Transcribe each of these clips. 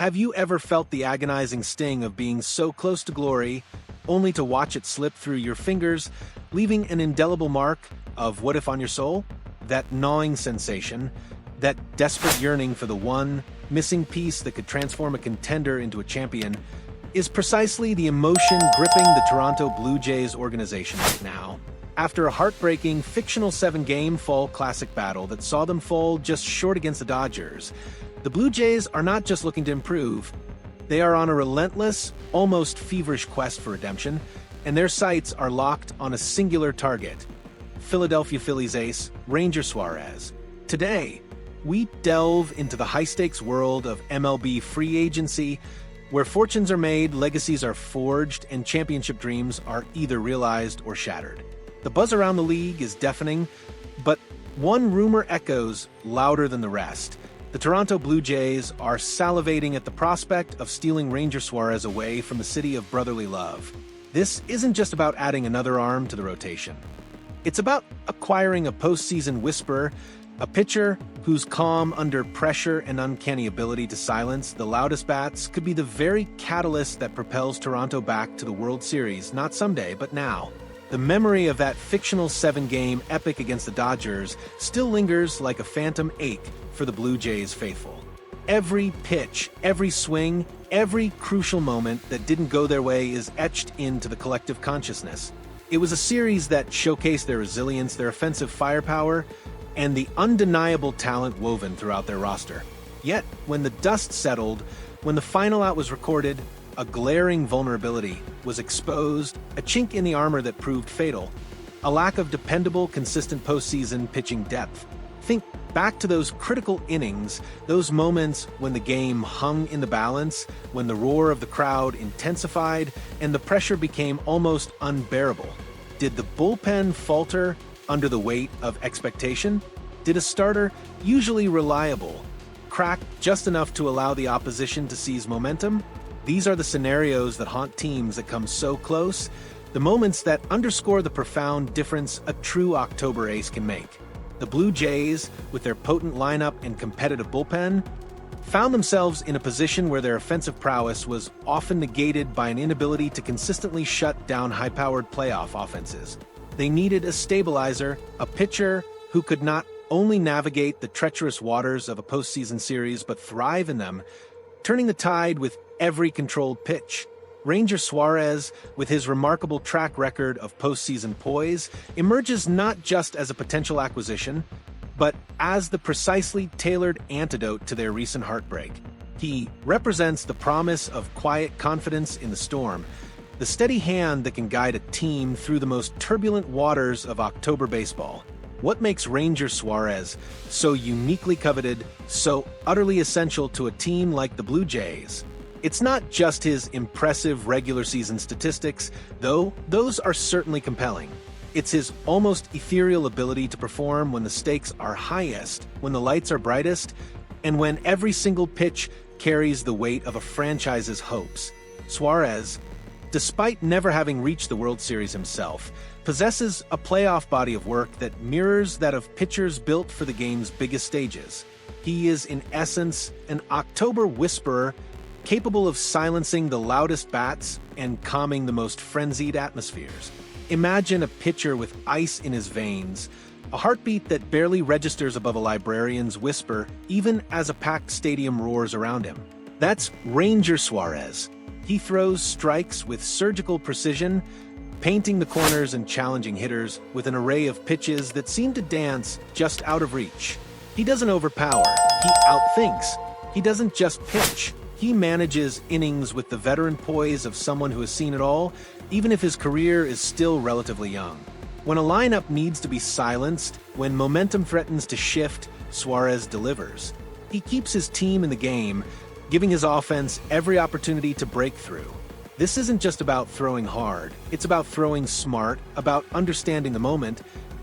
Have you ever felt the agonizing sting of being so close to glory, only to watch it slip through your fingers, leaving an indelible mark of what if on your soul? That gnawing sensation, that desperate yearning for the one missing piece that could transform a contender into a champion, is precisely the emotion gripping the Toronto Blue Jays organization right now. After a heartbreaking, fictional 7-game fall classic battle that saw them fall just short against the Dodgers, the Blue Jays are not just looking to improve. They are on a relentless, almost feverish quest for redemption, and their sights are locked on a singular target: Philadelphia Phillies ace, Ranger Suarez. Today, we delve into the high-stakes world of MLB free agency, where fortunes are made, legacies are forged, and championship dreams are either realized or shattered. The buzz around the league is deafening, but one rumor echoes louder than the rest. The Toronto Blue Jays are salivating at the prospect of stealing Ranger Suarez away from the city of brotherly love. This isn't just about adding another arm to the rotation. It's about acquiring a postseason whisperer, a pitcher whose calm under pressure and uncanny ability to silence the loudest bats could be the very catalyst that propels Toronto back to the World Series, not someday, but now. The memory of that fictional 7-game epic against the Dodgers still lingers like a phantom ache for the Blue Jays faithful. Every pitch, every swing, every crucial moment that didn't go their way is etched into the collective consciousness. It was a series that showcased their resilience, their offensive firepower, and the undeniable talent woven throughout their roster. Yet, when the dust settled, when the final out was recorded, a glaring vulnerability was exposed, a chink in the armor that proved fatal, a lack of dependable, consistent postseason pitching depth. Think back to those critical innings, those moments when the game hung in the balance, when the roar of the crowd intensified and the pressure became almost unbearable. Did the bullpen falter under the weight of expectation? Did a starter, usually reliable, crack just enough to allow the opposition to seize momentum? These are the scenarios that haunt teams that come so close, the moments that underscore the profound difference a true October ace can make. The Blue Jays, with their potent lineup and competitive bullpen, found themselves in a position where their offensive prowess was often negated by an inability to consistently shut down high-powered playoff offenses. They needed a stabilizer, a pitcher who could not only navigate the treacherous waters of a postseason series but thrive in them, turning the tide with every controlled pitch. Ranger Suarez, with his remarkable track record of postseason poise, emerges not just as a potential acquisition, but as the precisely tailored antidote to their recent heartbreak. He represents the promise of quiet confidence in the storm, the steady hand that can guide a team through the most turbulent waters of October baseball. What makes Ranger Suarez so uniquely coveted, so utterly essential to a team like the Blue Jays? It's not just his impressive regular season statistics, though those are certainly compelling. It's his almost ethereal ability to perform when the stakes are highest, when the lights are brightest, and when every single pitch carries the weight of a franchise's hopes. Suarez, despite never having reached the World Series himself, possesses a playoff body of work that mirrors that of pitchers built for the game's biggest stages. He is, in essence, an October whisperer, capable of silencing the loudest bats and calming the most frenzied atmospheres. Imagine a pitcher with ice in his veins, a heartbeat that barely registers above a librarian's whisper, even as a packed stadium roars around him. That's Ranger Suarez. He throws strikes with surgical precision, painting the corners and challenging hitters with an array of pitches that seem to dance just out of reach. He doesn't overpower, he outthinks. He doesn't just pitch. He manages innings with the veteran poise of someone who has seen it all, even if his career is still relatively young. When a lineup needs to be silenced, when momentum threatens to shift, Suarez delivers. He keeps his team in the game, giving his offense every opportunity to break through. This isn't just about throwing hard, it's about throwing smart, about understanding the moment,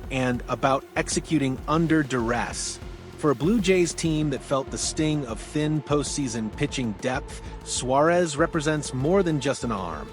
and about executing under duress. For a Blue Jays team that felt the sting of thin postseason pitching depth, Suarez represents more than just an arm.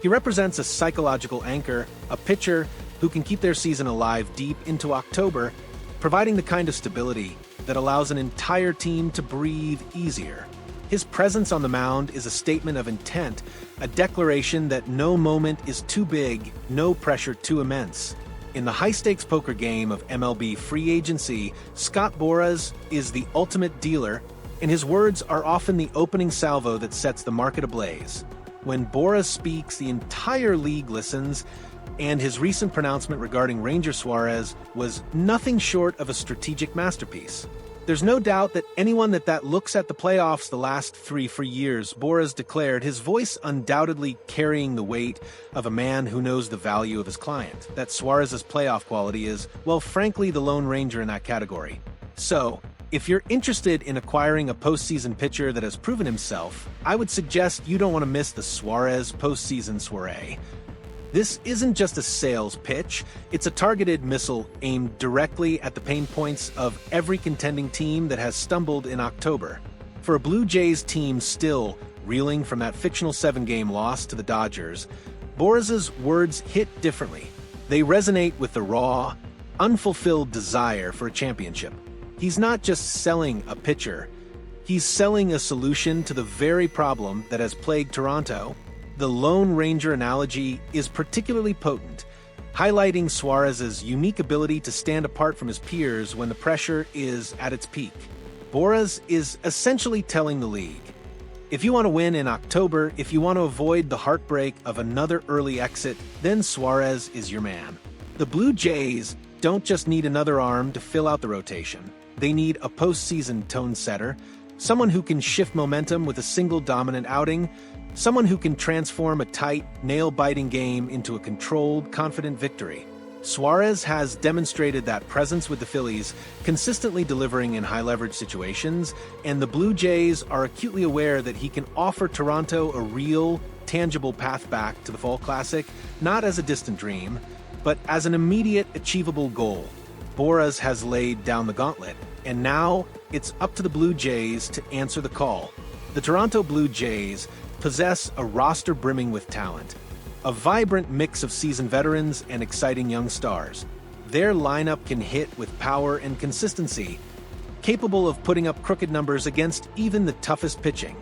He represents a psychological anchor, a pitcher who can keep their season alive deep into October, providing the kind of stability that allows an entire team to breathe easier. His presence on the mound is a statement of intent, a declaration that no moment is too big, no pressure too immense. In the high-stakes poker game of MLB free agency, Scott Boras is the ultimate dealer, and his words are often the opening salvo that sets the market ablaze. When Boras speaks, the entire league listens, and his recent pronouncement regarding Ranger Suarez was nothing short of a strategic masterpiece. There's no doubt that anyone that looks at the playoffs the last 3 for years, Boras declared, his voice undoubtedly carrying the weight of a man who knows the value of his client, that Suarez's playoff quality is, well, frankly, the Lone Ranger in that category. So, if you're interested in acquiring a postseason pitcher that has proven himself, I would suggest you don't want to miss the Suarez postseason soiree. This isn't just a sales pitch, it's a targeted missile aimed directly at the pain points of every contending team that has stumbled in October. For a Blue Jays team still reeling from that fictional 7-game loss to the Dodgers, Boras's words hit differently. They resonate with the raw, unfulfilled desire for a championship. He's not just selling a pitcher, he's selling a solution to the very problem that has plagued Toronto. The Lone Ranger analogy is particularly potent, highlighting Suarez's unique ability to stand apart from his peers when the pressure is at its peak. Boras is essentially telling the league, if you want to win in October, if you want to avoid the heartbreak of another early exit, then Suarez is your man. The Blue Jays don't just need another arm to fill out the rotation. They need a postseason tone setter, someone who can shift momentum with a single dominant outing, someone who can transform a tight, nail-biting game into a controlled, confident victory. Suarez has demonstrated that presence with the Phillies, consistently delivering in high-leverage situations, and the Blue Jays are acutely aware that he can offer Toronto a real, tangible path back to the Fall Classic, not as a distant dream, but as an immediate, achievable goal. Boras has laid down the gauntlet, and now it's up to the Blue Jays to answer the call. The Toronto Blue Jays possess a roster brimming with talent, a vibrant mix of seasoned veterans and exciting young stars. Their lineup can hit with power and consistency, capable of putting up crooked numbers against even the toughest pitching.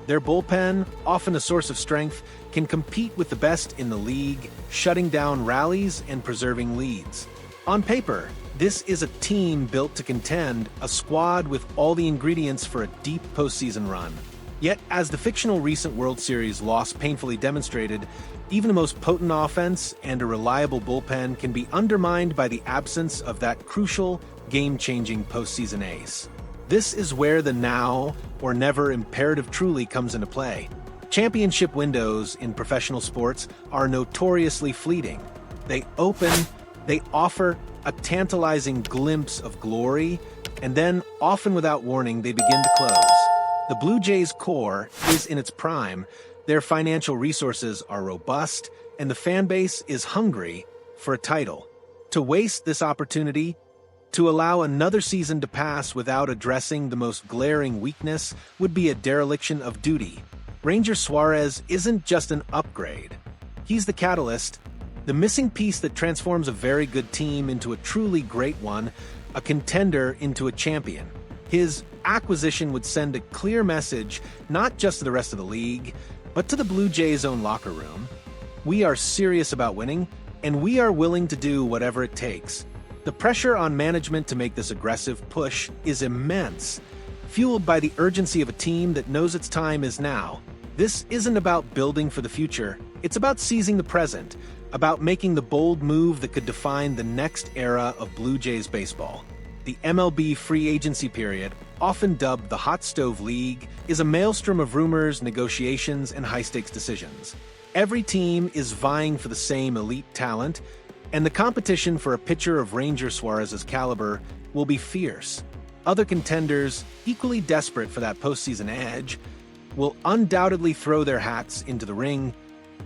Their bullpen, often a source of strength, can compete with the best in the league, shutting down rallies and preserving leads. On paper, this is a team built to contend, a squad with all the ingredients for a deep postseason run. Yet, as the fictional recent World Series loss painfully demonstrated, even the most potent offense and a reliable bullpen can be undermined by the absence of that crucial, game-changing postseason ace. This is where the now or never imperative truly comes into play. Championship windows in professional sports are notoriously fleeting. They offer a tantalizing glimpse of glory, and then, often without warning, they begin to close. The Blue Jays' core is in its prime, their financial resources are robust, and the fan base is hungry for a title. To waste this opportunity, to allow another season to pass without addressing the most glaring weakness, would be a dereliction of duty. Ranger Suarez isn't just an upgrade. He's the catalyst, the missing piece that transforms a very good team into a truly great one, a contender into a champion. His acquisition would send a clear message, not just to the rest of the league, but to the Blue Jays' own locker room. We are serious about winning, and we are willing to do whatever it takes. The pressure on management to make this aggressive push is immense, fueled by the urgency of a team that knows its time is now. This isn't about building for the future, it's about seizing the present, about making the bold move that could define the next era of Blue Jays baseball. The MLB free agency period, often dubbed the Hot Stove League, is a maelstrom of rumors, negotiations, and high-stakes decisions. Every team is vying for the same elite talent, and the competition for a pitcher of Ranger Suarez's caliber will be fierce. Other contenders, equally desperate for that postseason edge, will undoubtedly throw their hats into the ring,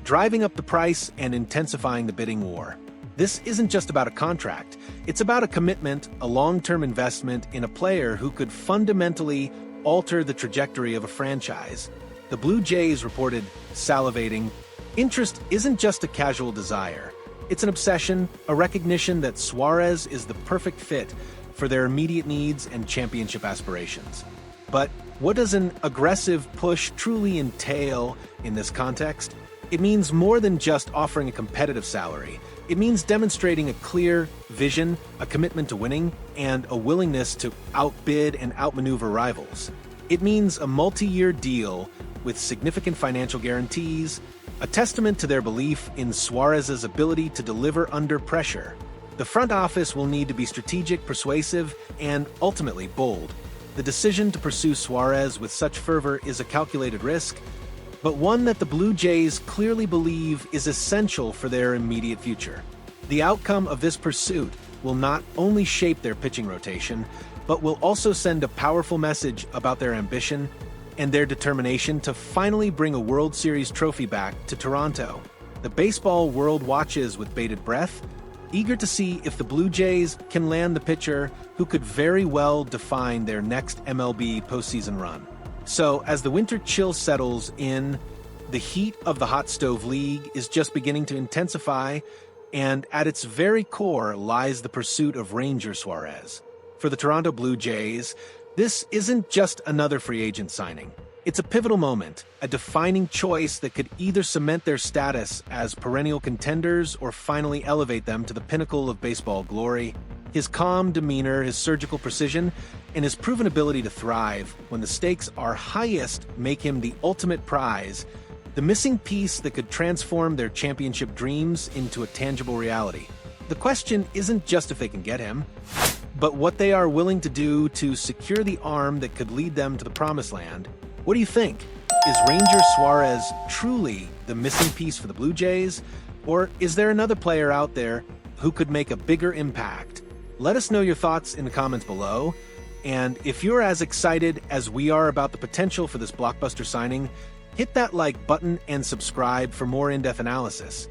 driving up the price and intensifying the bidding war. This isn't just about a contract, it's about a commitment, a long-term investment in a player who could fundamentally alter the trajectory of a franchise. The Blue Jays reported, salivating, interest isn't just a casual desire. It's an obsession, a recognition that Suarez is the perfect fit for their immediate needs and championship aspirations. But what does an aggressive push truly entail in this context? It means more than just offering a competitive salary. It means demonstrating a clear vision, a commitment to winning, and a willingness to outbid and outmaneuver rivals. It means a multi-year deal with significant financial guarantees, a testament to their belief in Suárez's ability to deliver under pressure. The front office will need to be strategic, persuasive, and ultimately bold. The decision to pursue Suárez with such fervor is a calculated risk, but one that the Blue Jays clearly believe is essential for their immediate future. The outcome of this pursuit will not only shape their pitching rotation, but will also send a powerful message about their ambition and their determination to finally bring a World Series trophy back to Toronto. The baseball world watches with bated breath, eager to see if the Blue Jays can land the pitcher who could very well define their next MLB postseason run. So, as the winter chill settles in, the heat of the hot stove league is just beginning to intensify, and at its very core lies the pursuit of Ranger Suarez. For the Toronto Blue Jays, this isn't just another free agent signing. It's a pivotal moment, a defining choice that could either cement their status as perennial contenders or finally elevate them to the pinnacle of baseball glory. His calm demeanor, his surgical precision, and his proven ability to thrive when the stakes are highest make him the ultimate prize, the missing piece that could transform their championship dreams into a tangible reality. The question isn't just if they can get him, but what they are willing to do to secure the arm that could lead them to the promised land. What do you think? Is Ranger Suarez truly the missing piece for the Blue Jays? Or is there another player out there who could make a bigger impact? Let us know your thoughts in the comments below. And if you're as excited as we are about the potential for this blockbuster signing, hit that like button and subscribe for more in-depth analysis.